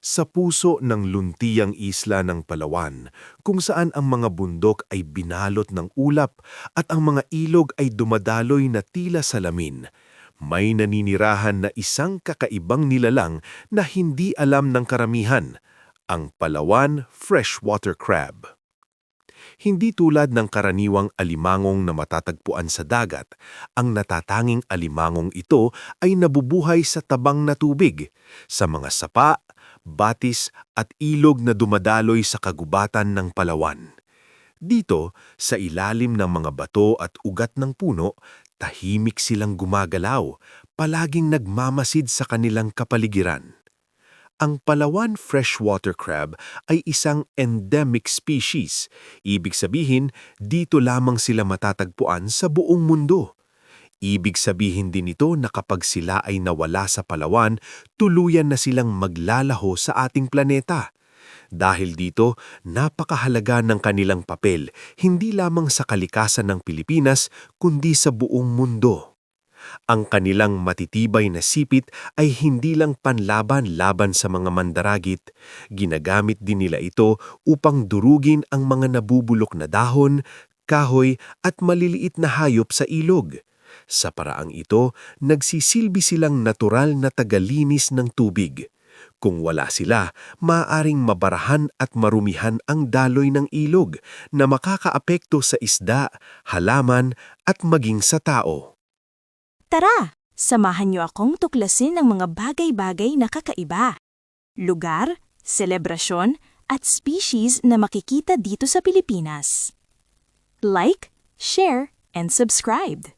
sa puso ng luntiyang isla ng Palawan, kung saan ang mga bundok ay binalot ng ulap at ang mga ilog ay dumadaloy na tila salamin, may naninirahan na isang kakaibang nilalang na hindi alam ng karamihan, ang Palawan freshwater crab. Hindi tulad ng karaniwang alimangong na matatagpuan sa dagat, ang natatanging alimangong ito ay nabubuhay sa tabang na tubig, sa mga sapa, batis at ilog na dumadaloy sa kagubatan ng Palawan. Dito, sa ilalim ng mga bato at ugat ng puno, tahimik silang gumagalaw, palaging nagmamasid sa kanilang kapaligiran. Ang Palawan freshwater crab ay isang endemic species. Ibig sabihin, dito lamang sila matatagpuan sa buong mundo. Ibig sabihin din ito na kapag sila ay nawala sa Palawan, tuluyan na silang maglalaho sa ating planeta. Dahil dito, napakahalaga ng kanilang papel, hindi lamang sa kalikasan ng Pilipinas, kundi sa buong mundo. Ang kanilang matitibay na sipit ay hindi lang panlaban laban sa mga mandaragit, ginagamit din nila ito upang durugin ang mga nabubulok na dahon, kahoy at maliliit na hayop sa ilog. Sa paraang ito, nagsisilbi silang natural na tagalinis ng tubig. Kung wala sila, maaaring mabarahan at marumihan ang daloy ng ilog na makakaapekto sa isda, halaman at maging sa tao. Tara, samahan niyo akong tuklasin ang mga bagay-bagay na kakaiba. Lugar, selebrasyon, at species na makikita dito sa Pilipinas. Like, share, and subscribe.